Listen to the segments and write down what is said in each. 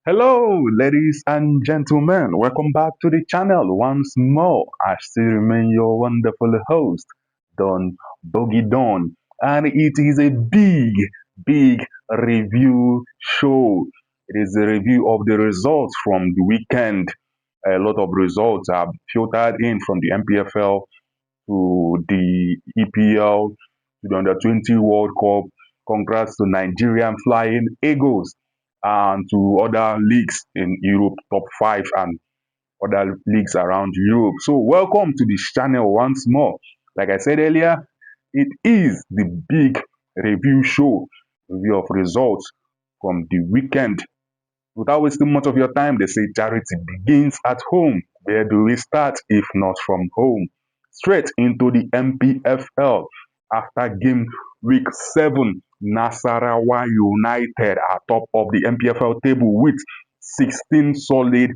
Hello, ladies and gentlemen. Welcome back to the channel once more. I still remain your wonderful host, Don Bogey Don, and it is a big review show. It is a review of the results from the weekend. A lot of results are filtered in from the NPFL to the EPL to the Under 20 World Cup. Congrats to Nigerian Flying Eagles and to other leagues in Europe, top five, and other leagues around Europe. So, welcome to this channel once more. Like I said earlier, it is the big review show, review of results from the weekend. Without wasting much of your time, they say charity begins at home. Where do we start if not from home? Straight into the NPFL. After game week 7, Nasarawa United are top of the NPFL table with 16 solid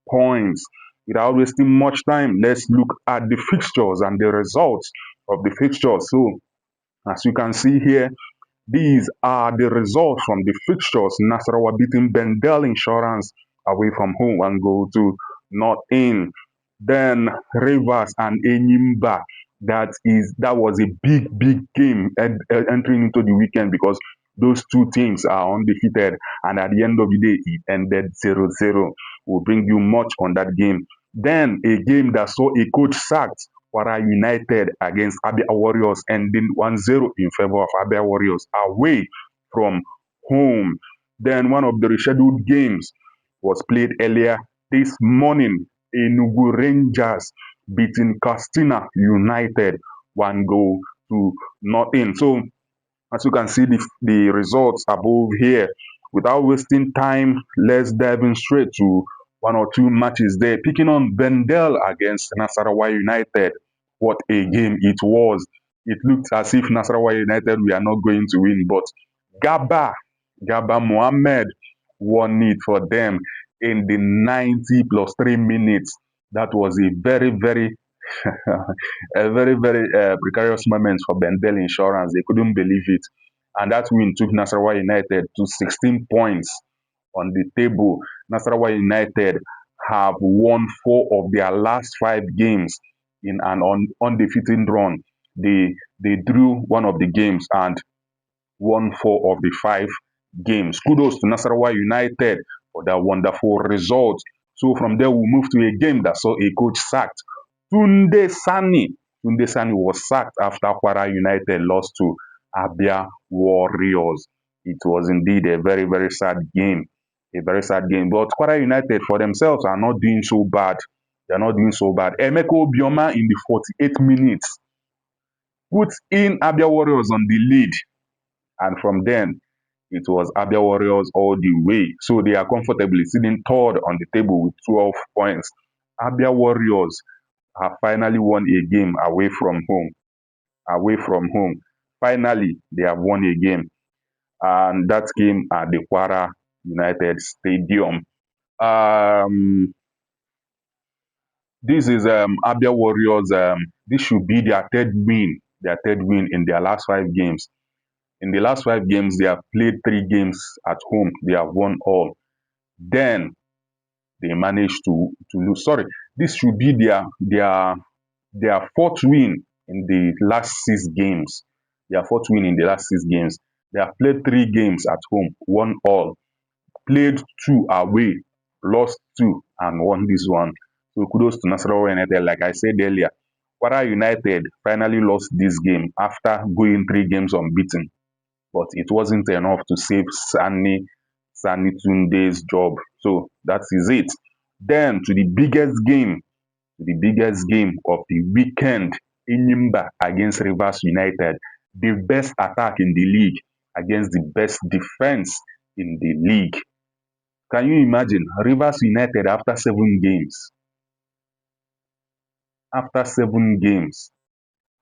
points. Without wasting much time, let's look at the fixtures and the results of the fixtures. So, as you can see here, these are the results from the fixtures. Nasarawa beating Bendel Insurance away from home and go to North In. Then Rivers and Enyimba. That was a big game entering into the weekend because those two teams are undefeated, and at the end of the day it ended 0-0. We'll bring you much on that game. Then a game that saw a coach sacked, Kwara United against Abia Warriors, ending 1-0 in favor of Abia Warriors away from home. Then one of the rescheduled games was played earlier this morning. Enugu Rangers beating Castina United one goal to nothing. So, as you can see, the results above here. Without wasting time, let's dive in straight to one or two matches there. Picking on Bendel against Nasarawa United. What a game it was. It looked as if Nasarawa United were not going to win, but Gaba, Gaba Mohammed won it for them in the 90 plus 3 minutes. That was a very a very precarious moment for Bendel Insurance. They couldn't believe it. And that win took Nasarawa United to 16 points on the table. Nasarawa United have won 4 of their last 5 games in an undefeated run. They drew one of the games and won 4 of the 5 games. Kudos to Nasarawa United for that wonderful result. So from there, we move to a game that saw a coach sacked. Tunde Sani. Tunde Sani was sacked after Kwara United lost to Abia Warriors. It was indeed a very sad game. A very sad game. But Kwara United for themselves are not doing so bad. They're not doing so bad. Emeko Bioma in the 48 minutes puts in Abia Warriors on the lead. And from then, it was Abia Warriors all the way. So they are comfortably sitting third on the table with 12 points. Abia Warriors have finally won a game away from home. Away from home. Finally, they have won a game. And that game at the Kwara United Stadium. This is Abia Warriors. This should be their third win. Their third win in their last 5 games. In the last 5 games, they have played 3 games at home. They have won all. Then they managed to lose. Sorry, this should be their fourth win in the last 6 games. Their fourth win in the last 6 games. They have played 3 games at home, won all, played 2 away, lost 2, and won this one. So kudos to Nasarawa United. Like I said earlier, Kwara United finally lost this game after going 3 games unbeaten, but it wasn't enough to save Sani Tunde's job. So that is it. Then to the biggest game of the weekend, Inimba against Rivers United, the best attack in the league against the best defense in the league. Can you imagine Rivers United after 7 games,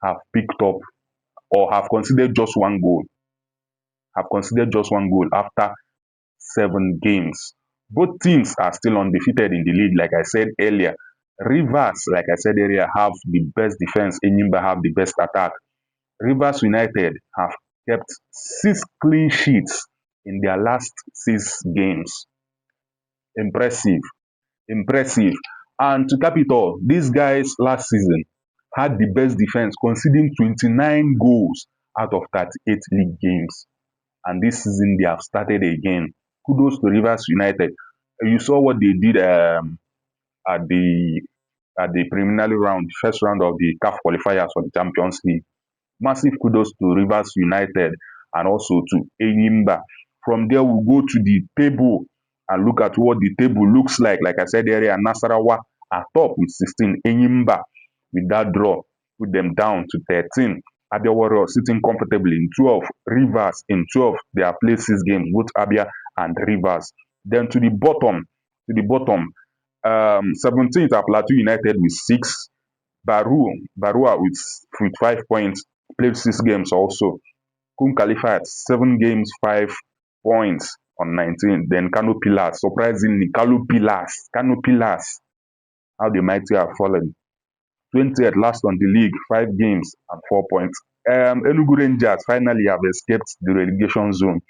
have picked up or have considered just one goal, after 7 games. Both teams are still undefeated in the league, like I said earlier. Rivers, like I said earlier, have the best defense. Enyimba have the best attack. Rivers United have kept 6 clean sheets in their last 6 games. Impressive, impressive. And to cap it all, these guys last season had the best defense, conceding 29 goals out of 38 league games. And this season they have started again. Kudos to Rivers United. You saw what they did at the preliminary round, first round of the CAF qualifiers for the Champions League. Massive kudos to Rivers United and also to Enyimba. From there, we'll go to the table and look at what the table looks like. Like I said earlier, Nasarawa are top with 16. Enyimba with that draw put them down to 13. Abia Warriors sitting comfortably in 12. Rivers in 12. They have played 6 games, both Abia and Rivers. Then to the bottom, 17th are Plateau United with 6. Barua with 5 points, played 6 games also. Kum Khalifa at 7 games, 5 points on 19. Then Kano Pillars, surprisingly, Kano Pillars, how the mighty have fallen. 20th last on the league, 5 games and 4 points. Enugu Rangers finally have escaped the relegation zone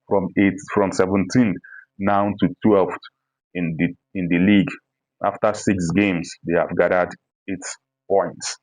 from 17th now to 12th in the league. After 6 games, they have gathered 8 points.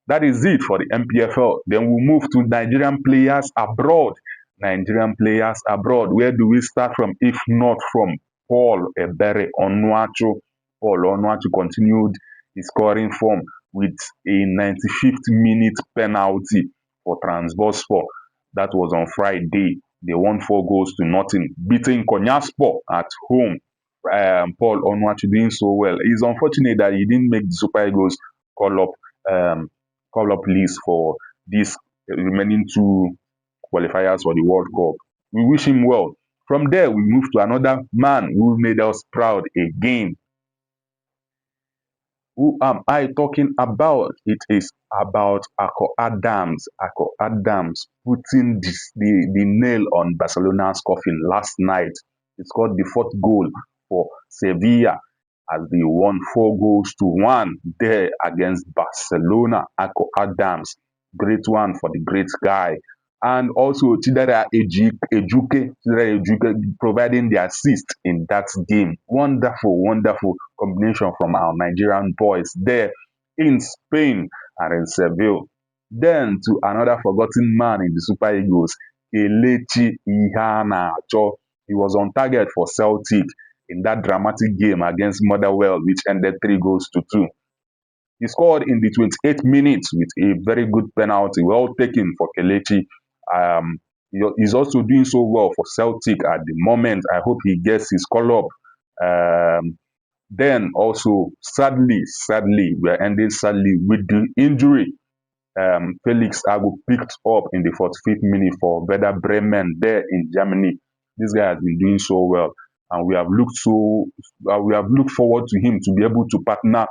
That is it for the NPFL. Then we move to Nigerian players abroad. Nigerian players abroad. Where do we start from if not from Paul Ebere Onuachu? Paul Onuachu continued his scoring form with a 95th minute penalty for Transbosspor. That was on Friday. They won 4 goals to nothing, beating Konyaspor at home. Paul Onuachu doing so well. It's unfortunate that he didn't make the Super Eagles call up list for these remaining 2 qualifiers for the World Cup. We wish him well. From there, we move to another man who made us proud again. Who am I talking about? It is about Ako Adams. Ako Adams putting the nail on Barcelona's coffin last night. He scored the 4th goal for Sevilla as they won 4 goals to 1 there against Barcelona. Ako Adams, great one for the great guy. And also Chidera Ejuke providing the assist in that game. Wonderful, wonderful combination from our Nigerian boys there in Spain and in Seville. Then to another forgotten man in the Super Eagles, Kelechi Iheanacho. He was on target for Celtic in that dramatic game against Motherwell, which ended 3 goals to 2. He scored in the 28th minute with a very good penalty, well taken for Kelechi. He's also doing so well for Celtic at the moment. I hope he gets his call up. Then also, sadly, we are ending sadly with the injury. Felix Agu picked up in the 45th minute for Werder Bremen there in Germany. This guy has been doing so well, and we have looked forward to him to be able to partner.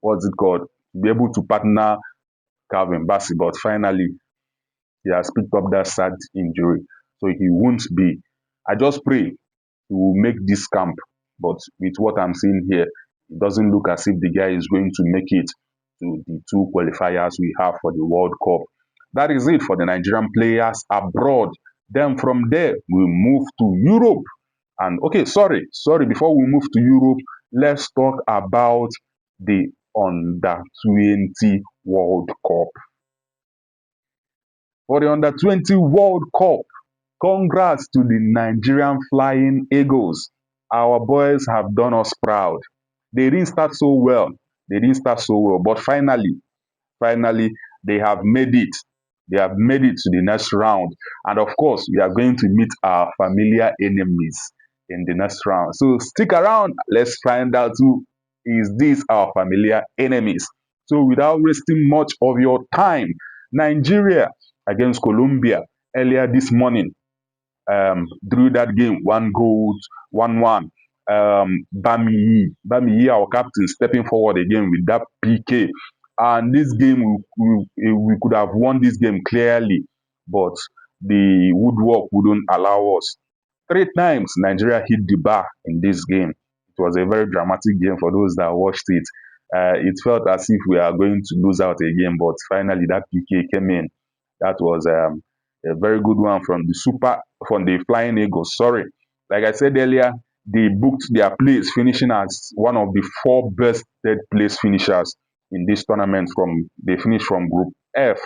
What's it called? To be able to partner Calvin Bassey, but finally he has picked up that sad injury, so he won't be. I just pray he will make this camp, but with what I'm seeing here, it doesn't look as if the guy is going to make it to the 2 qualifiers we have for the World Cup. That is it for the Nigerian players abroad. Then from there, we move to Europe. And okay, sorry, before we move to Europe, let's talk about the Under 20 World Cup. For the Under 20 World Cup, congrats to the Nigerian Flying Eagles. Our boys have done us proud. They didn't start so well, but finally, they have made it. They have made it to the next round. And of course, we are going to meet our familiar enemies in the next round. So stick around. Let's find out who is this our familiar enemies. So without wasting much of your time, Nigeria against Colombia earlier this morning. Drew that game 1-1. Bamiyi, our captain, stepping forward again with that PK. And this game, we could have won this game clearly, but the woodwork wouldn't allow us. 3 times Nigeria hit the bar in this game. It was a very dramatic game for those that watched it. It felt as if we are going to lose out again, but finally that PK came in. That was a very good one from the Flying Eagles. Sorry. Like I said earlier, they booked their place, finishing as one of the four best third place finishers in this tournament. They finished from Group F.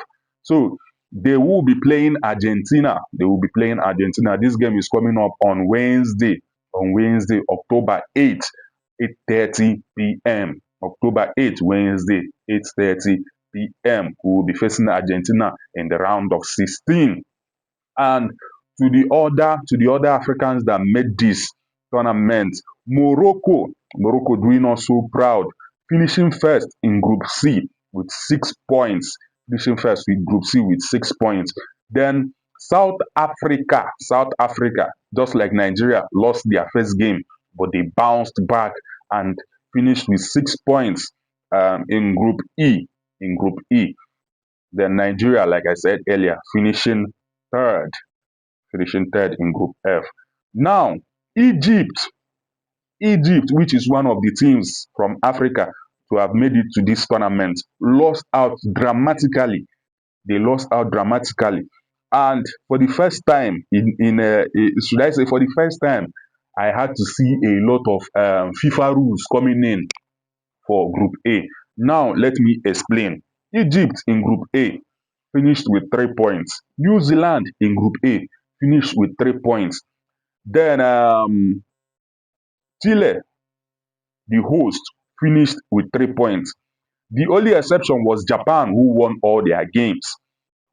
So they will be playing Argentina. They will be playing Argentina. This game is coming up on Wednesday. On Wednesday, October 8th, 8:30 p.m. October 8th, Wednesday, 8:30 p.m. We will be facing Argentina in the round of 16. And to the other Africans that made this tournament, Morocco doing us so proud, finishing first in Group C with 6 points. Finishing first with Group C with 6 points. Then South Africa, just like Nigeria, lost their first game, but they bounced back and finished with 6 points in Group E. In Group E, then Nigeria, like I said earlier, third finishing third in Group F. Now, Egypt, Egypt, which is one of the teams from Africa to have made it to this tournament, lost out dramatically. They lost out dramatically, and for the first time should I say, for the first time, I had to see a lot of FIFA rules coming in for Group A. Now, let me explain. Egypt in Group A finished with 3 points. New Zealand in Group A finished with 3 points. Then Chile, the host, finished with 3 points. The only exception was Japan, who won all their games.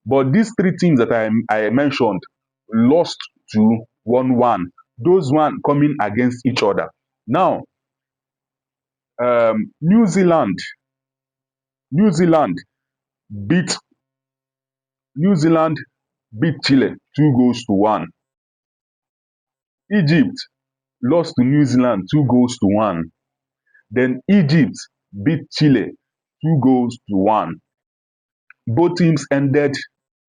But these three teams that I mentioned lost to 1-1. Those one coming against each other. Now, New Zealand, New Zealand beat New Zealand beat Chile 2 goals to 1. Egypt lost to New Zealand 2 goals to 1. Then Egypt beat Chile 2 goals to 1. Both teams ended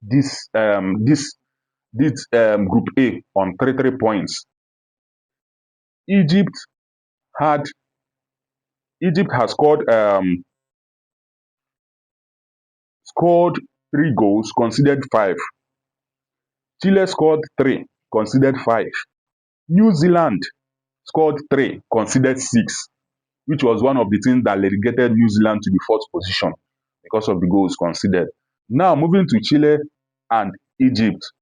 this Group A on 3 points. Egypt had Egypt has scored 3 goals, conceded 5. Chile scored 3, conceded 5. New Zealand scored 3, conceded 6, which was one of the things that relegated New Zealand to the fourth position because of the goals conceded. Now, moving to Chile and Egypt,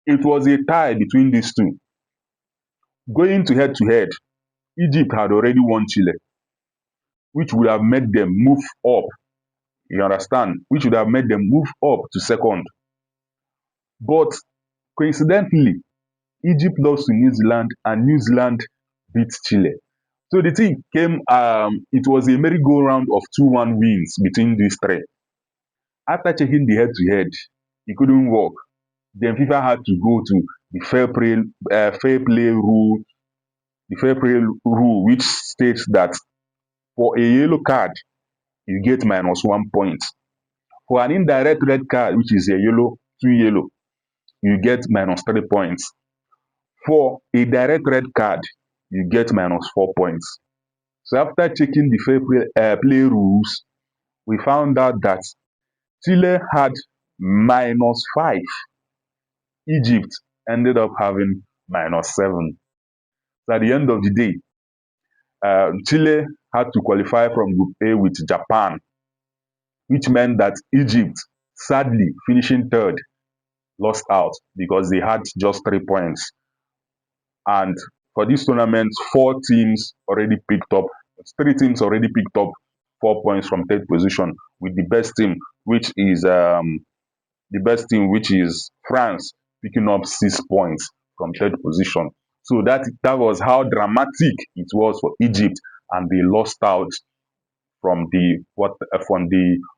it was a tie between these two. Going to head, Egypt had already won Chile, which would have made them move up. You understand? Which would have made them move up to second. But coincidentally, Egypt lost to New Zealand and New Zealand beat Chile. So the thing it was a merry-go-round of 2-1 wins between these three. After checking the head-to-head, it couldn't work. Then FIFA had to go to the fair play rule, which states that for a yellow card, you get -1 point. For an indirect red card, which is a yellow, 2 yellow, you get -3 points. For a direct red card, you get -4 points. So after checking the fair play rules, we found out that Chile had -5. Egypt ended up having -7. So at the end of the day, Chile had to qualify from Group A with Japan, which meant that Egypt, sadly finishing third, lost out because they had just 3 points. And for this tournament, three teams already picked up 4 points from third position, with the best team, which is France, picking up 6 points from third position. So that was how dramatic it was for Egypt, and they lost out from the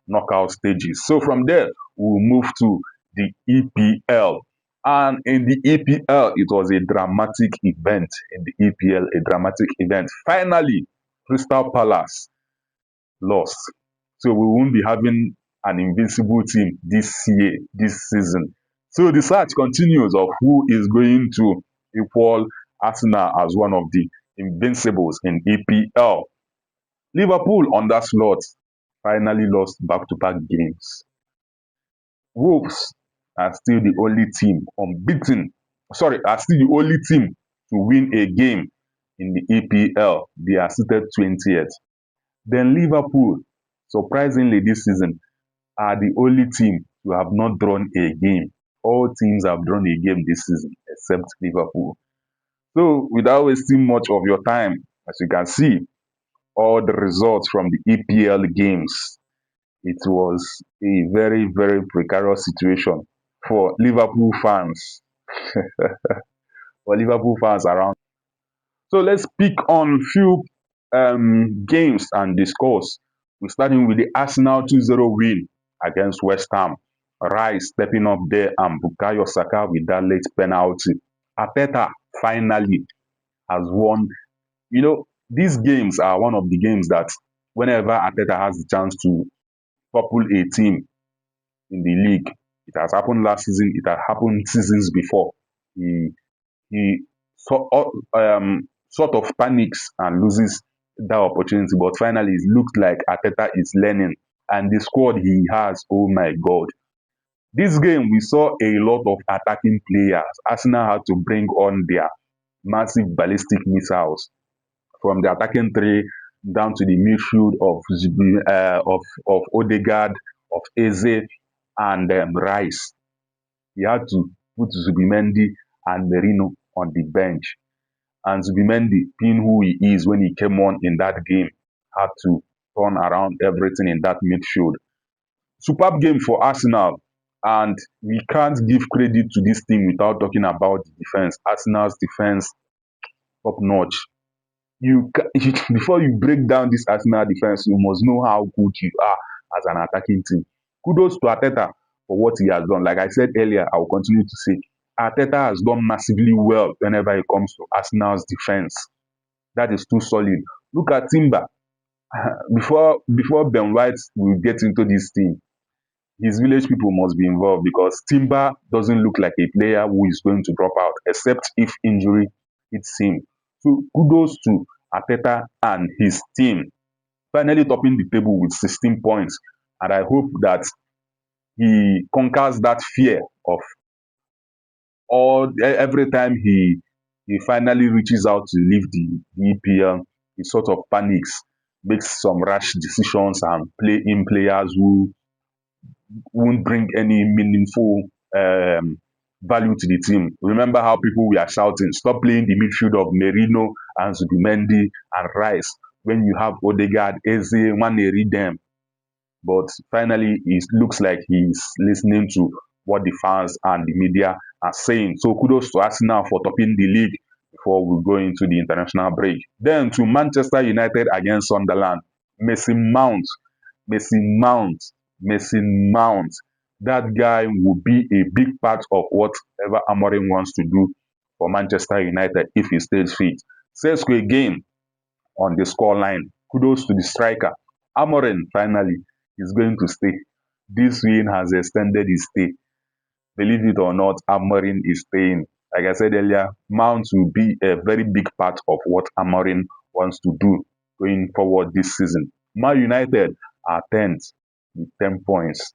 knockout stages. So from there, we'll move to the EPL. And in the EPL, it was a dramatic event. In the EPL, a dramatic event. Finally, Crystal Palace lost. So we won't be having an invincible team this season. So the search continues of who is going to equal Arsenal as one of the invincibles in EPL. Liverpool on that slot finally lost back-to-back games. Wolves are still the only team unbeaten. Sorry, are still the only team to win a game in the EPL. They are seated 20th. Then Liverpool, surprisingly this season, are the only team to have not drawn a game. All teams have drawn a game this season except Liverpool. So without wasting much of your time, as you can see, all the results from the EPL games, it was a very, very precarious situation for Liverpool fans, for Liverpool fans around. So let's pick on few games and discuss. We're starting with the Arsenal 2-0 win against West Ham. Rice stepping up there and Bukayo Saka with that late penalty. Arteta finally has won. These games are one of the games that whenever Arteta has the chance to topple a team in the league, it has happened last season, it has happened seasons before. He sort of panics and loses that opportunity. But finally, it looks like Arteta is learning. And the squad he has, oh my God. This game, we saw a lot of attacking players. Arsenal had to bring on their massive ballistic missiles from the attacking three down to the midfield of Odegaard, of Eze, and Rice. He had to put Zubimendi and Merino on the bench. And Zubimendi, being who he is when he came on in that game, had to turn around everything in that midfield. Superb game for Arsenal, and we can't give credit to this team without talking about the defense. Arsenal's defense, top notch. Before you break down this Arsenal defense, you must know how good you are as an attacking team. Kudos to Arteta for what he has done. Like I said earlier, I will continue to say Arteta has done massively well whenever it comes to Arsenal's defense. That is too solid. Look at Timber. Before Ben White will get into this team, his village people must be involved because Timber doesn't look like a player who is going to drop out except if injury hits him. So kudos to Arteta and his team. Finally topping the table with 16 points. And I hope that he conquers that fear of every time he finally reaches out to leave the EPL, he sort of panics, makes some rash decisions and play in players who won't bring any meaningful value to the team. Remember how people were shouting, stop playing the midfield of Merino and Zubimendi and Rice when you have Odegaard, Eze, Nwaneri them. But finally, it looks like he's listening to what the fans and the media are saying. So kudos to Arsenal for topping the league before we go into the international break. Then to Manchester United against Sunderland. Mason Mount, Mason Mount, Mason Mount. That guy will be a big part of whatever Amorim wants to do for Manchester United if he stays fit. Sesko again on the scoreline. Kudos to the striker. Amorim finally is going to stay. This win has extended his stay. Believe it or not, Amorim is staying. Like I said earlier, Mount will be a very big part of what Amorim wants to do going forward this season. Man United are 10th with 10 points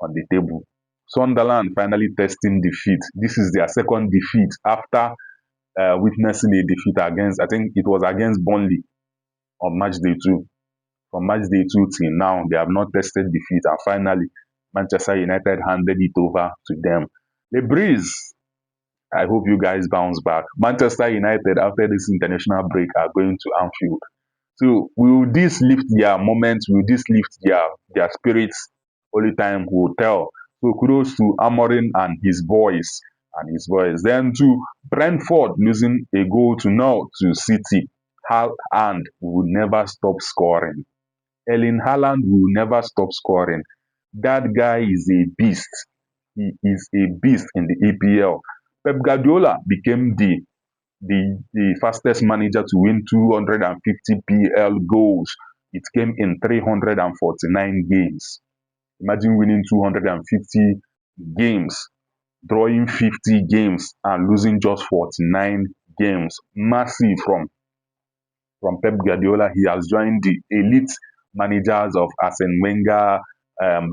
on the table. Sunderland finally testing defeat. This is their second defeat after witnessing a defeat against, I think it was against Burnley on match day 2. From match day 2 till now, they have not tested defeat, and finally, Manchester United handed it over to them. The Breeze, I hope you guys bounce back. Manchester United, after this international break, are going to Anfield. So, will this lift their moment? Will this lift their spirits? Only time will tell. So, kudos to Amorim and his boys. Then to Brentford losing a goal to now to City. Haaland will never stop scoring. Erling Haaland will never stop scoring. That guy is a beast. He is a beast in the EPL. Pep Guardiola became the fastest manager to win 250 PL goals. It came in 349 games. Imagine winning 250 games, drawing 50 games, and losing just 49 games. Massive from Pep Guardiola. He has joined the elite managers of Arsene Wenger,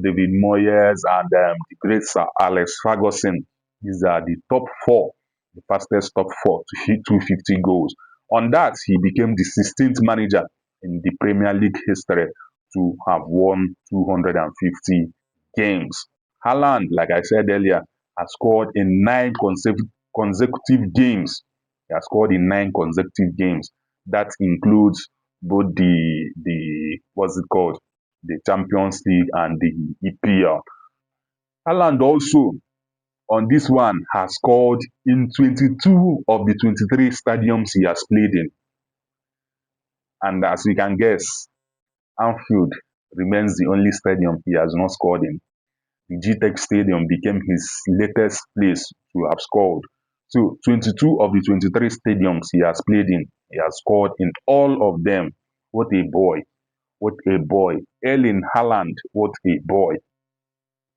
David Moyes, and the great Sir Alex Ferguson. These are the top 4 the fastest top four to hit 250 goals. On that, he became the 16th manager in the Premier League history to have won 250 games. Haaland, like I said earlier, has scored in 9 consecutive games. He has scored in 9 consecutive games. That includes both the what's it called, the Champions League and the EPL. Haaland also on this one has scored in 22 of the 23 stadiums he has played in. And as you can guess, Anfield remains the only stadium he has not scored in. The G-Tech Stadium became his latest place to have scored. So 22 of the 23 stadiums he has played in, he has scored in all of them. What a boy. What a boy. Erling Haaland, what a boy.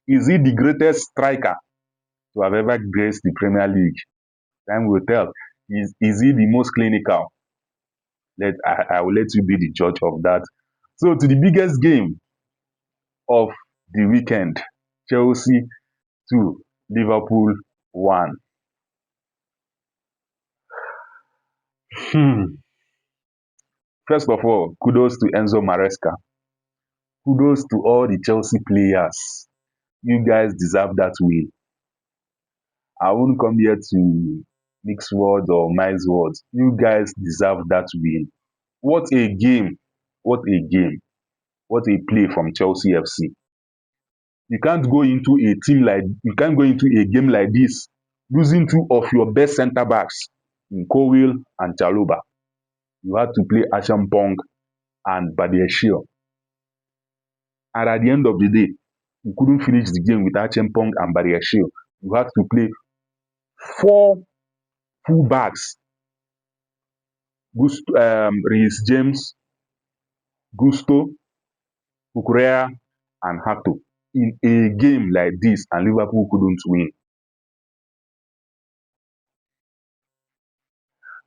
Is he the greatest striker to have ever graced the Premier League? Time will tell. Is he the most clinical? I will let you be the judge of that. So to the biggest game of the weekend, Chelsea 2, Liverpool 1. First of all, kudos to Enzo Maresca. Kudos to all the Chelsea players. You guys deserve that win. I won't come here to mix words or mice words. You guys deserve that win. What a game. What a game. What a play from Chelsea FC. You can't go into a game like this losing two of your best centre backs in Cowell and Chaluba. You had to play Ashampong and Badiashile. And at the end of the day, you couldn't finish the game with Ashampong and Badiashile. You had to play 4 fullbacks. Reece James, Gusto, Kukurea, and Hato in a game like this, and Liverpool couldn't win.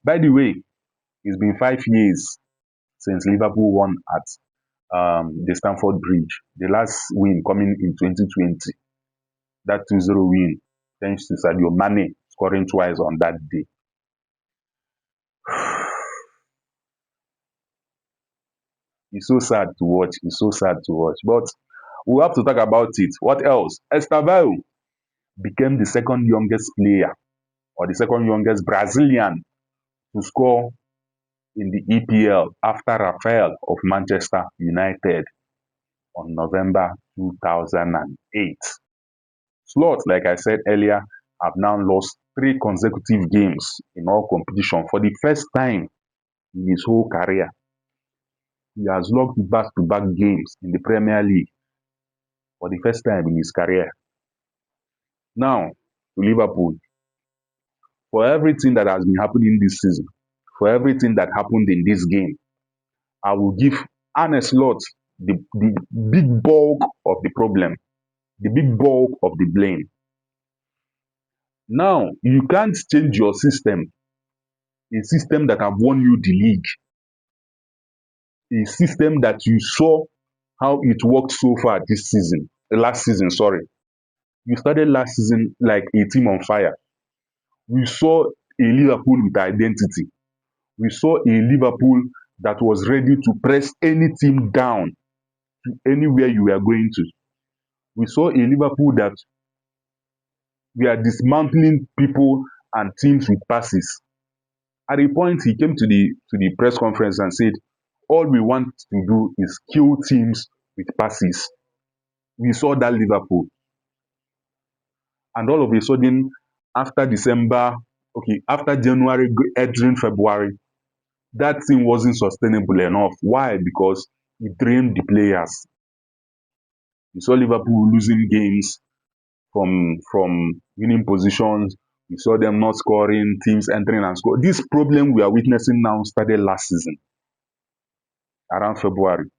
By the way, it's been 5 years since Liverpool won at the Stamford Bridge. The last win coming in 2020. That 2-0 win, thanks to Sadio Mane scoring twice on that day. It's so sad to watch. It's so sad to watch. But we have to talk about it. What else? Estevao became the second youngest player or the second youngest Brazilian to score in the EPL after Rafael of Manchester United on November 2008. Slot, like I said earlier, have now lost 3 consecutive games in all competition for the first time in his whole career. He has lost back-to-back games in the Premier League for the first time in his career. Now, to Liverpool, for everything that has been happening this season, for everything that happened in this game, I will give Arne Slot the big bulk of the problem, the big bulk of the blame. Now, you can't change your system, a system that have won you the league, a system that you saw how it worked so far this season, last season, sorry. You started last season like a team on fire. We saw a Liverpool with identity. We saw a Liverpool that was ready to press any team down to anywhere you were going to. We saw a Liverpool that we are dismantling people and teams with passes. At a point, he came to the press conference and said, all we want to do is kill teams with passes. We saw that Liverpool. And all of a sudden, after January entering February, that thing wasn't sustainable enough. Why? Because it drained the players. We saw Liverpool losing games from winning positions. We saw them not scoring, teams entering and scoring. This problem we are witnessing now started last season, around February.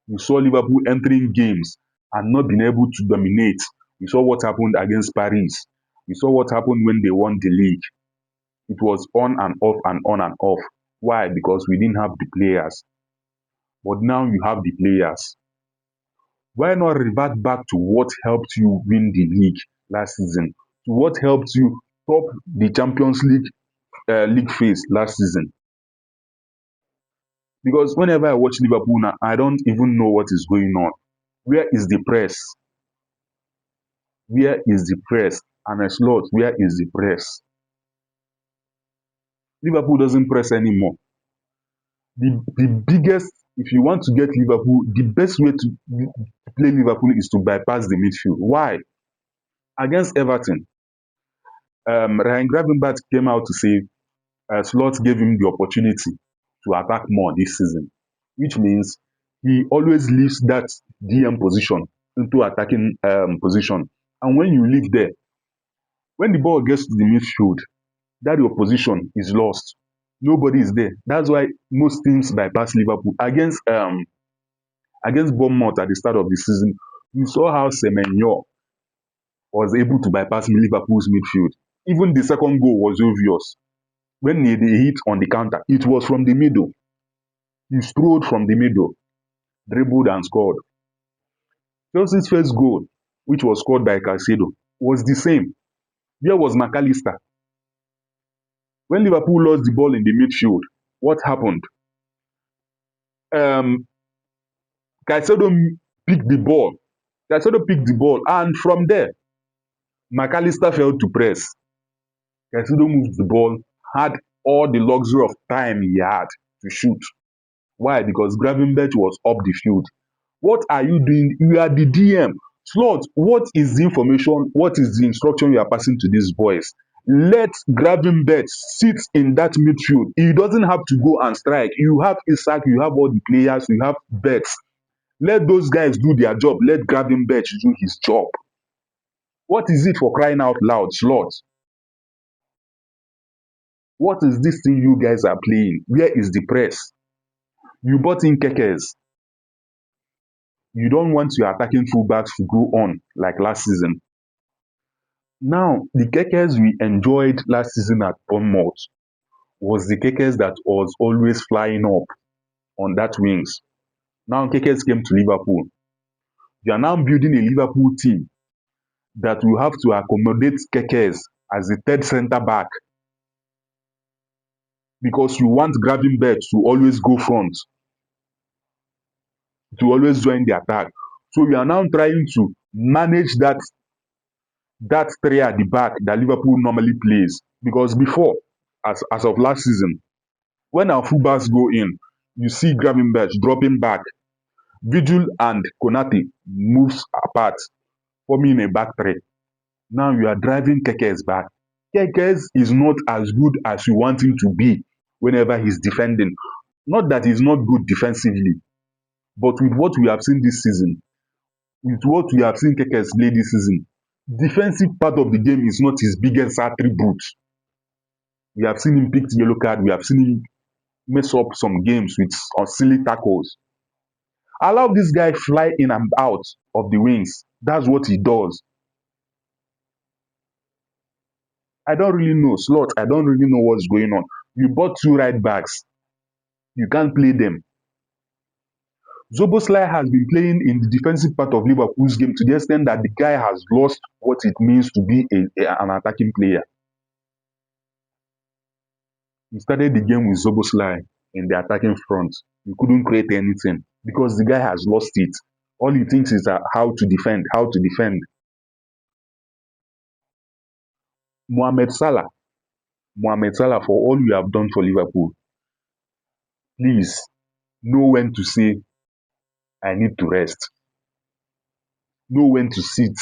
We saw Liverpool entering games and not being able to dominate. We saw what happened against Paris. We saw what happened when they won the league. It was on and off and on and off. Why? Because we didn't have the players. But now you have the players. Why not revert back to what helped you win the league last season? To what helped you top the Champions League phase last season. Because whenever I watch Liverpool now, I don't even know what is going on. Where is the press? Where is the press? And a slot, where is the press? Liverpool doesn't press anymore. The biggest, if you want to get Liverpool, the best way to play Liverpool is to bypass the midfield. Why? Against Everton, Ryan Gravenberch came out to say Slot gave him the opportunity to attack more this season, which means he always leaves that DM position into attacking position. And when you leave there, when the ball gets to the midfield, that your position is lost. Nobody is there. That's why most teams bypass Liverpool. Against Bournemouth at the start of the season, you saw how Semenyo was able to bypass Liverpool's midfield. Even the second goal was obvious. When they hit on the counter, it was from the middle. He strode from the middle, dribbled and scored. Chelsea's first goal, which was scored by Caicedo, was the same. Where was McAllister? When Liverpool lost the ball in the midfield, what happened? Um, Caicedo picked the ball. Caicedo picked the ball, and from there, McAllister failed to press. Caicedo moved the ball, had all the luxury of time he had to shoot. Why? Because Gravenberch was up the field. What are you doing? You are the DM. Slot, what is the information? What is the instruction you are passing to these boys? Let Gravenberch sit in that midfield. He doesn't have to go and strike. You have Isaac, you have all the players, you have Betts. Let those guys do their job. Let Gravenberch do his job. What is it for crying out loud, Slot? What is this thing you guys are playing? Where is the press? You bought in Kekes. You don't want your attacking fullbacks to go on like last season. Now, the Kekes we enjoyed last season at Bournemouth was the Kekes that was always flying up on that wings. Now Kekes came to Liverpool. You are now building a Liverpool team that will have to accommodate Kekes as the third centre back because you want Gravenberch to always go front, to always join the attack. So we are now trying to manage that three at the back that Liverpool normally plays. Because before, as of last season, when our fullbacks go in, you see Gravenberch dropping back. Vigil and Konate moves apart, forming a back three. Now you are driving Kekes back. Kekes is not as good as you want him to be whenever he's defending. Not that he's not good defensively, but with what we have seen this season, with what we have seen Kekes play this season, defensive part of the game is not his biggest attribute. We have seen him pick the yellow card. We have seen him mess up some games with silly tackles. Allow this guy fly in and out of the wings. That's what he does. I don't really know. Slot, I don't really know what's going on. You bought two right backs. You can't play them. Zoboslai has been playing in the defensive part of Liverpool's game to the extent that the guy has lost what it means to be an attacking player. You started the game with Zoboslai in the attacking front. You couldn't create anything because the guy has lost it. All he thinks is how to defend, how to defend. Mohamed Salah, for all you have done for Liverpool, please know when to say, I need to rest. Know when to sit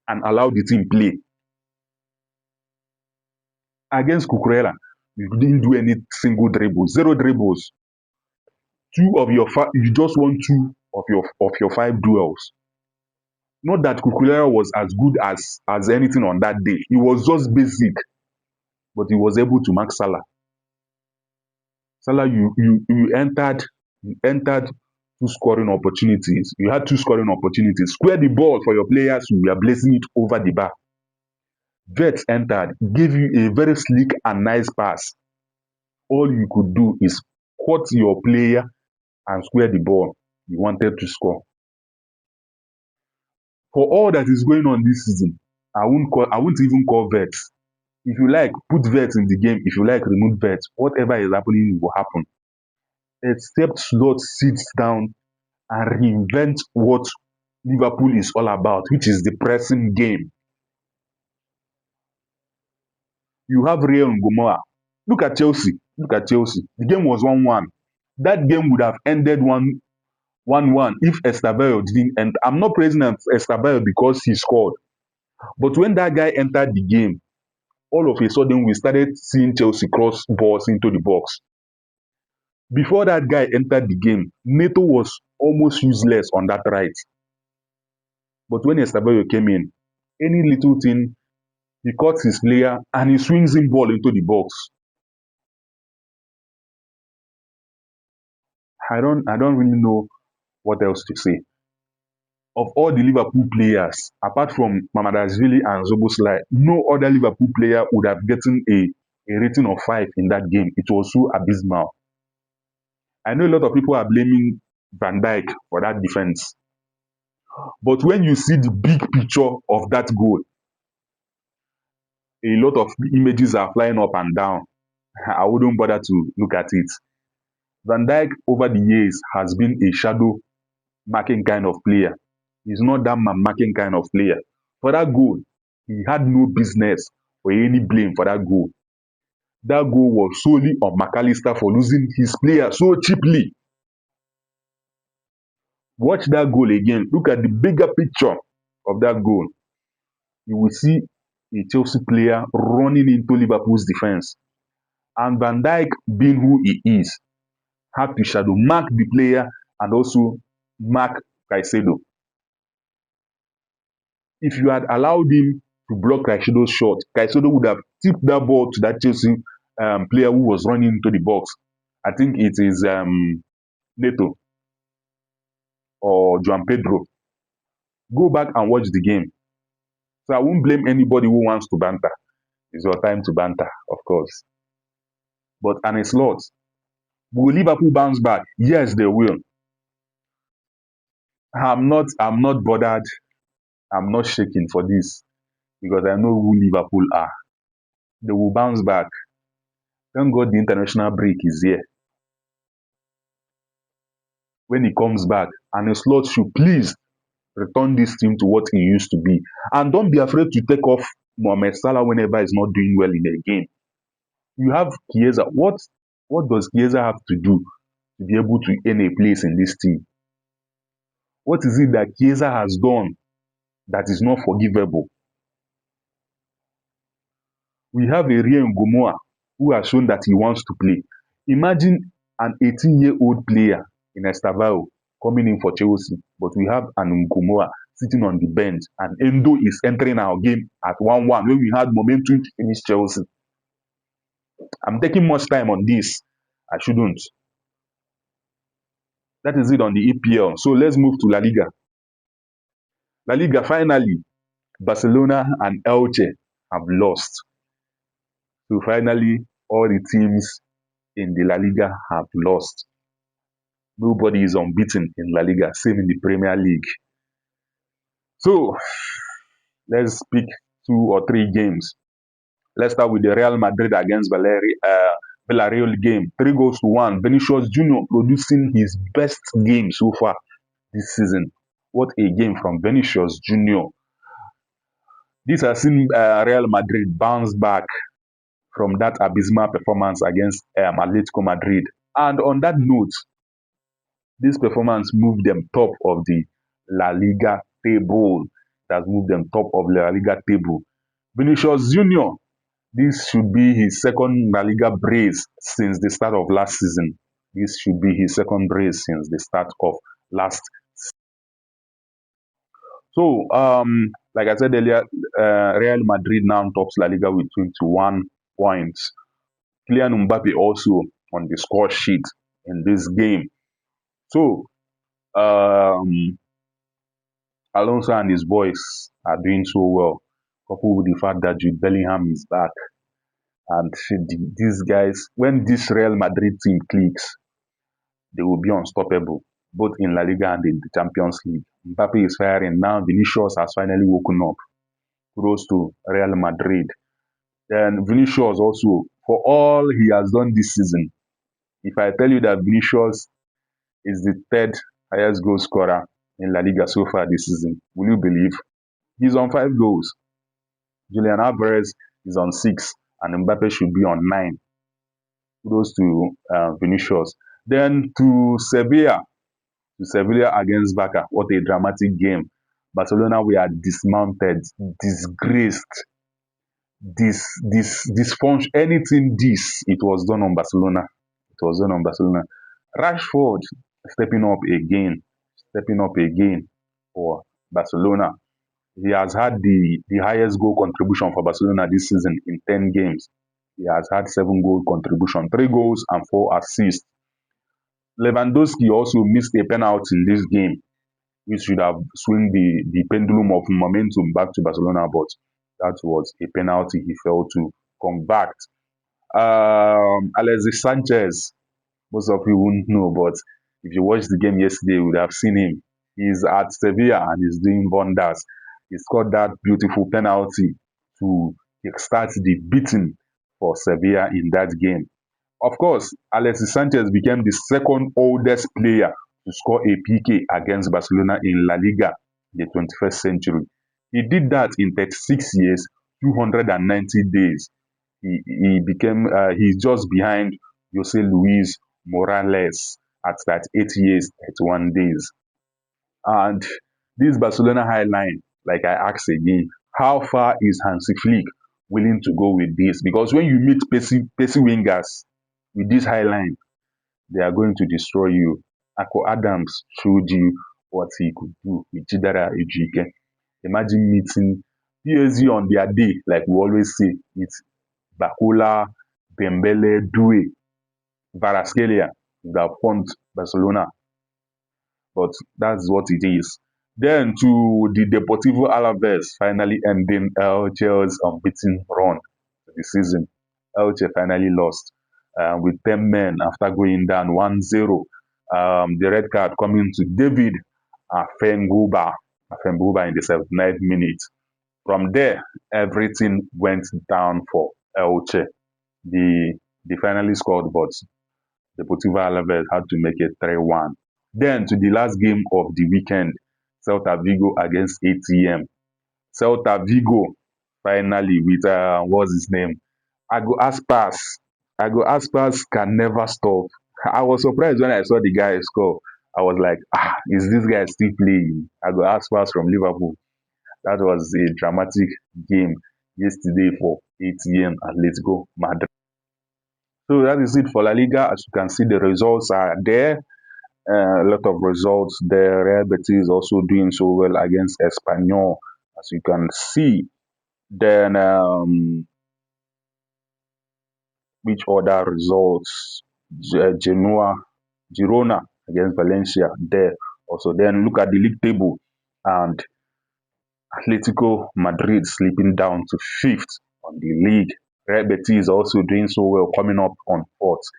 and allow the team play. Against Cucurella, you didn't do any single dribble, zero dribbles. You just won two of your five duels. Not that Cucurella was as good as anything on that day. He was just basic, but he was able to mark Salah. Salah, you entered two scoring opportunities. You had two scoring opportunities. Square the ball for your players who were blazing it over the bar. Vets entered, gave you a very slick and nice pass. All you could do is cut your player and square the ball. You wanted to score. For all that is going on this season, I won't even call Vets. If you like, put vets in the game. If you like, remove vets. Whatever is happening will happen. Except Slot sits down and reinvent what Liverpool is all about, which is the pressing game. You have Real Ngomora. Look at Chelsea. Look at Chelsea. The game was 1-1. That game would have ended 1-1 if Estavello didn't enter. I'm not praising Estavello because he scored. But when that guy entered the game, all of a sudden we started seeing Chelsea cross balls into the box. Before that guy entered the game, Neto was almost useless on that right. But when Estavello came in, any little thing, he cuts his player and he swings him ball into the box. I don't really know what else to say. Of all the Liverpool players, apart from Mamadashvili and Zoboslai, no other Liverpool player would have gotten a rating of 5 in that game. It was so abysmal. I know a lot of people are blaming Van Dijk for that defense. But when you see the big picture of that goal, a lot of images are flying up and down. I wouldn't bother to look at it. Van Dijk over the years has been a shadow marking kind of player. He's not that man marking kind of player. For that goal, he had no business or any blame for that goal. That goal was solely on McAllister for losing his player so cheaply. Watch that goal again. Look at the bigger picture of that goal. You will see a Chelsea player running into Liverpool's defense. And Van Dijk, being who he is, had to shadow mark the player and also mark Caicedo. If you had allowed him to block Caicedo's shot, Caicedo would have tipped that ball to that Chelsea player who was running into the box. I think it is Neto or João Pedro. Go back and watch the game. So I won't blame anybody who wants to banter. It's your time to banter, of course. But Arne Slot, will Liverpool bounce back? Yes, they will. I'm not bothered. I'm not shaking for this because I know who Liverpool are. They will bounce back. Thank God the international break is here. When he comes back, Arne Slot should please return this team to what it used to be. And don't be afraid to take off Mohamed Salah whenever he's not doing well in a game. You have Chiesa. What does Chiesa have to do to be able to earn a place in this team? What is it that Chiesa has done that is not forgivable? We have a Real Ngomoa who has shown that he wants to play. Imagine an 18-year-old player in Estavao coming in for Chelsea, but we have an Ngomoa sitting on the bench, and Endo is entering our game at 1-1 when we had momentum to finish Chelsea. I'm taking much time on this. I shouldn't. That is it on the EPL. So let's move to La Liga. La Liga, finally, Barcelona and Elche have lost. So finally, all the teams in the La Liga have lost. Nobody is unbeaten in La Liga, same in the Premier League. So let's pick 2 or 3 games. Let's start with the Real Madrid against Villarreal game. 3-1. Vinicius Junior producing his best game so far this season. What a game from Vinicius Junior. This has seen Real Madrid bounce back from that abysmal performance against Atletico Madrid. And on that note, this performance moved them top of the La Liga table. It has moved them top of the La Liga table. Vinicius Junior, this should be his second La Liga brace since the start of last season. This should be his second brace since the start of last season. So, like I said earlier, Real Madrid now tops La Liga with 21 points. Kylian Mbappe also on the score sheet in this game. So, Alonso and his boys are doing so well, coupled with the fact that Jude Bellingham is back. And these guys, when this Real Madrid team clicks, they will be unstoppable, both in La Liga and in the Champions League. Mbappe is firing now. Vinicius has finally woken up. Kudos to Real Madrid. Then Vinicius also, for all he has done this season, if I tell you that Vinicius is the third highest goal scorer in La Liga so far this season, will you believe? He's on 5 goals. Julian Alvarez is on 6, and Mbappe should be on 9. Kudos to Vinicius. Then to Sevilla against Barca. What a dramatic game. Barcelona were dismounted, disgraced, dysfunction, anything it was done on Barcelona. It was done on Barcelona. Rashford stepping up again for Barcelona. He has had the highest goal contribution for Barcelona this season in 10 games. He has had 7 goal contribution, 3 goals and 4 assists. Lewandowski also missed a penalty in this game, which should have swung the pendulum of momentum back to Barcelona, but that was a penalty he failed to convert. Alexis Sanchez, most of you wouldn't know, but if you watched the game yesterday, you would have seen him. He's at Sevilla and he's doing wonders. He scored that beautiful penalty to start the beating for Sevilla in that game. Of course, Alexis Sanchez became the second oldest player to score a PK against Barcelona in La Liga in the 21st century. He did that in 36 years, 290 days. He's just behind Jose Luis Morales at 38 years, 31 days. And this Barcelona high line, like I asked again, how far is Hansi Flick willing to go with this? Because when you meet pacey wingers with this high line, they are going to destroy you. Ako Adams showed you what he could do with Chidera Ejike. Imagine meeting PSG on their day, like we always say, it's Bakola, Dembele, Due, Varaskelia that fund Barcelona, but that's what it is. Then to the Deportivo Alaves finally ending Elche's unbeaten run for the season. Elche finally lost with 10 men after going down 1-0. The red card coming to David Afenguba in the 79th minute. From there, everything went down for Elche. They finally scored, but Deportivo Alaves had to make it 3-1. Then to the last game of the weekend, Celta Vigo against ATM. Celta Vigo finally with what's his name? Ago Aspas. Ago Aspas can never stop. I was surprised when I saw the guy score. I was like, is this guy still playing? Ago Aspas from Liverpool. That was a dramatic game yesterday for ATM Atletico Madrid. So that is it for La Liga. As you can see, the results are there. A lot of results there. Real Betis also doing so well against Espanyol, as you can see. Then, which other results? Girona against Valencia there. Also, then look at the league table, and Atletico Madrid slipping down to 5th on the league. Real Betis also doing so well, coming up on 4th.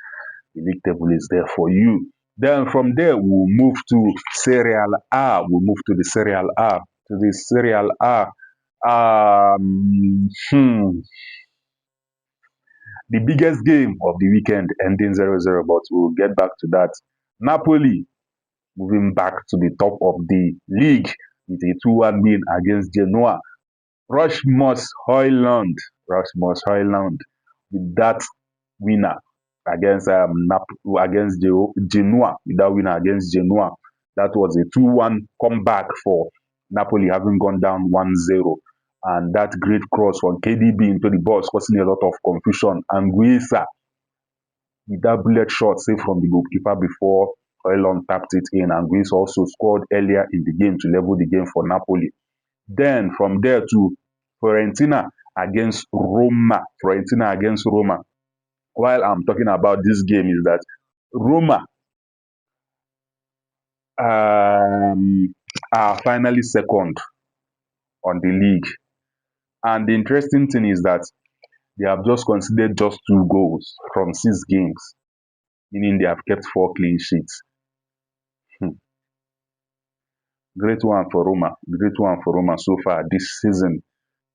The league table is there for you. Then from there, we'll move to Serie A. We'll move to the Serie A. To the Serie A. The biggest game of the weekend ending 0-0, but we'll get back to that. Napoli moving back to the top of the league with a 2-1 win against Genoa. Rasmus Højlund with that winner against Genoa, with that winner against Genoa. That was a 2-1 comeback for Napoli, having gone down 1-0. And that great cross from KDB into the box, causing a lot of confusion. And Guisa, with that bullet shot saved from the goalkeeper before Højlund tapped it in. And Guisa also scored earlier in the game to level the game for Napoli. Then from there to Fiorentina against Roma. While I'm talking about this game, is that Roma are finally second on the league. And the interesting thing is that they have just conceded just 2 goals from 6 games, meaning they have kept 4 clean sheets. Great one for Roma. Great one for Roma so far this season.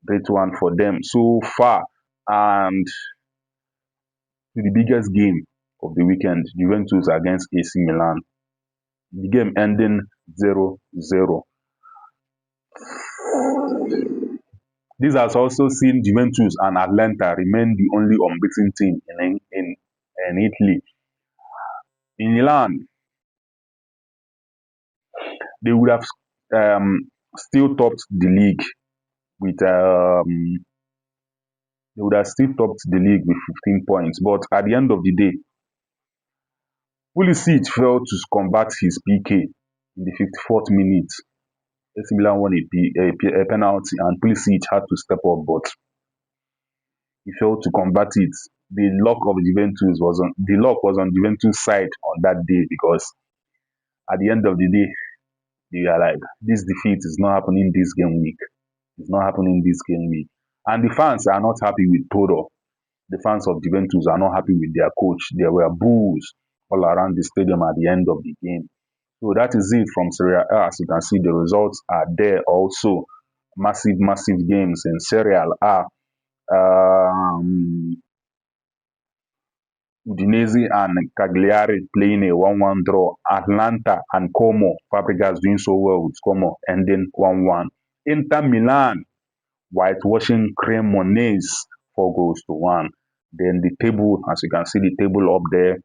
Great one for them so far. And to the biggest game of the weekend, Juventus against AC Milan. The game ending 0-0. This has also seen Juventus and Atlanta remain the only unbeaten team in Italy. In Milan, they would have still topped the league with they would have still topped the league with 15 points. But at the end of the day, Pulisic failed to combat his PK in the 54th minute. AC Milan won a penalty and Pulisic had to step up, but he failed to combat it. The luck was on Juventus' side on that day because at the end of the day, they are like, this defeat is not happening this game week. It's not happening this game week. And the fans are not happy with Toro. The fans of Juventus are not happy with their coach. There were boos all around the stadium at the end of the game. So that is it from Serie A. As you can see, the results are there also. Massive games in Serie A. Udinese and Cagliari playing a 1-1 draw. Atlanta and Como, Fabregas doing so well with Como ending 1-1. Inter Milan whitewashing Cremonese 4-1. Then the table, as you can see the table up there,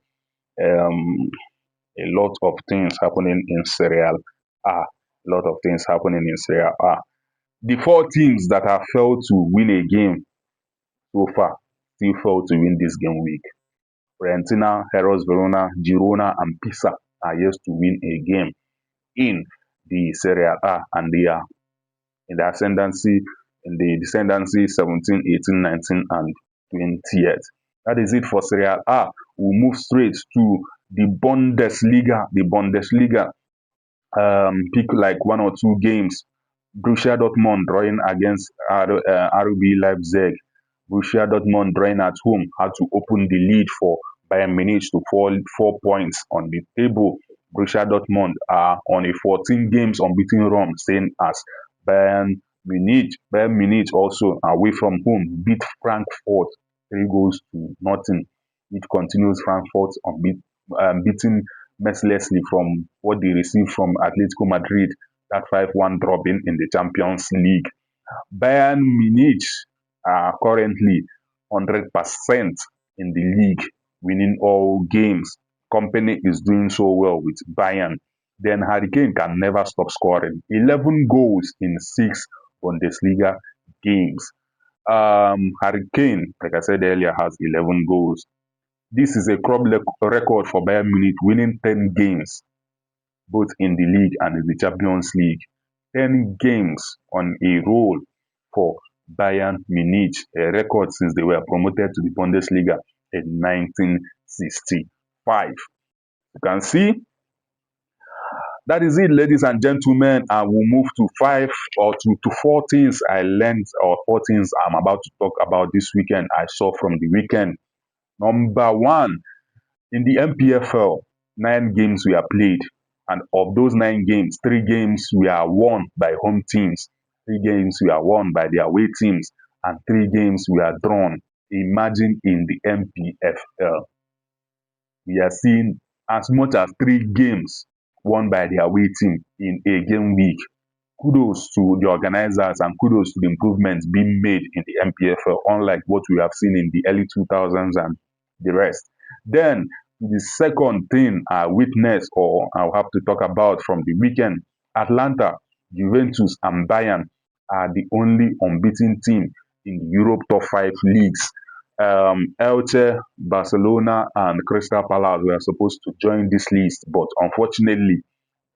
a lot of things happening in Serie A. A lot of things happening in Serie A. The four teams that have failed to win a game so far still failed to win this game week. Fiorentina, Hellas Verona, Girona, and Pisa are yet to win a game in the Serie A, and they are in the descendancy 17, 18, 19, and 20th. That is it for Serie A. We'll move straight to the Bundesliga. The Bundesliga, pick like one or two games. Borussia Dortmund drawing against RB Leipzig. Borussia Dortmund drawing at home had to open the lead for Bayern Munich to fall 4 points on the table. Borussia Dortmund are on a 14 games unbeaten run, same as Bayern Munich. Bayern Munich also away from home beat Frankfurt 3-0. It continues Frankfurt beaten mercilessly from what they received from Atletico Madrid, that 5-1 dropping in the Champions League. Bayern Munich are currently 100% in the league, winning all games. Company is doing so well with Bayern. Then Hurricane can never stop scoring. 11 goals in 6 Bundesliga games. Hurricane, like I said earlier, has 11 goals. This is a club record for Bayern Munich, winning 10 games, both in the league and in the Champions League. 10 games on a roll for Bayern Munich, a record since they were promoted to the Bundesliga in 1965. You can see, that is it, ladies and gentlemen, and we'll move to four things I learned, or 4 things I'm about to talk about this weekend I saw from the weekend. Number 1, in the NPFL, 9 games were played, and of those 9 games, 3 games were won by home teams, 3 games were won by the away teams, and 3 games were drawn. Imagine in the NPFL, we are seeing as much as 3 games won by the away team in a game week. Kudos to the organizers and kudos to the improvements being made in the NPFL, unlike what we have seen in the early 2000s and the rest. Then, the second thing I witnessed, or I'll have to talk about from the weekend, Atlanta, Juventus, and Bayern are the only unbeaten team in the Europe top 5 leagues. Elche, Barcelona, and Crystal Palace were supposed to join this list, but unfortunately,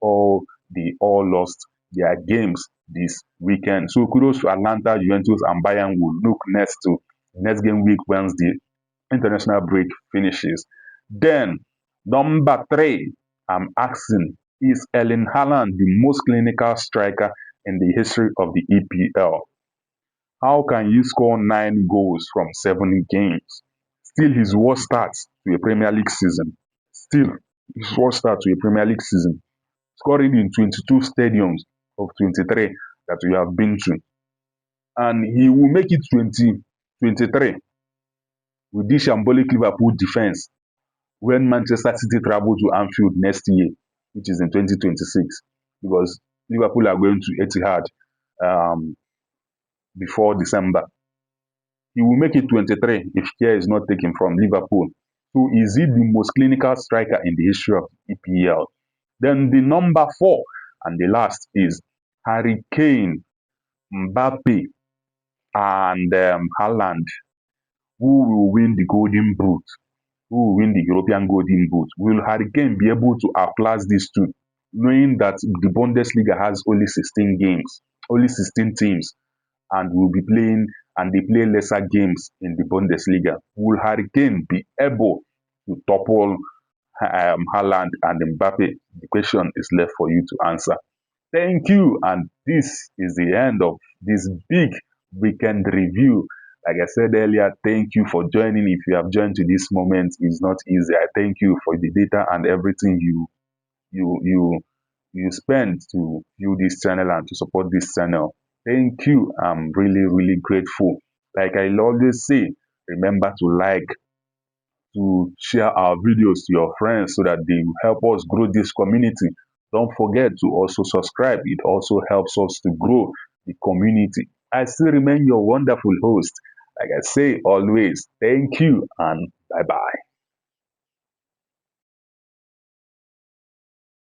they all lost their games this weekend. So kudos to Atlanta, Juventus, and Bayern will look next to next game week once the international break finishes. Then, number 3, I'm asking, is Erling Haaland the most clinical striker in the history of the EPL? How can you score 9 goals from 7 games? Still his worst start to a Premier League season. Scoring in 22 stadiums of 23 that we have been to. And he will make it 2023 with this shambolic Liverpool defense when Manchester City travel to Anfield next year, which is in 2026, because Liverpool are going to Etihad um, before December. He will make it 23 if care is not taken from Liverpool. So is he the most clinical striker in the history of EPL? Then the number 4 and the last is Harry Kane, Mbappe, and Haaland. Who will win the Golden Boot? Who will win the European Golden Boot? Will Harry Kane be able to outlast these two, knowing that the Bundesliga has only 16 games, only 16 teams, and will be playing and they play lesser games in the Bundesliga? Will Harry Kane be able to topple Haaland and Mbappe? The question is left for you to answer. Thank you, and this is the end of this big weekend review. Like I said earlier, thank you for joining. If you have joined to this moment, it's not easy. I thank you for the data and everything you you you spend to view this channel and to support this channel. Thank you. I'm really, really grateful. Like I always say, remember to like, to share our videos to your friends so that they will help us grow this community. Don't forget to also subscribe. It also helps us to grow the community. I still remain your wonderful host. Like I say always, thank you and bye bye.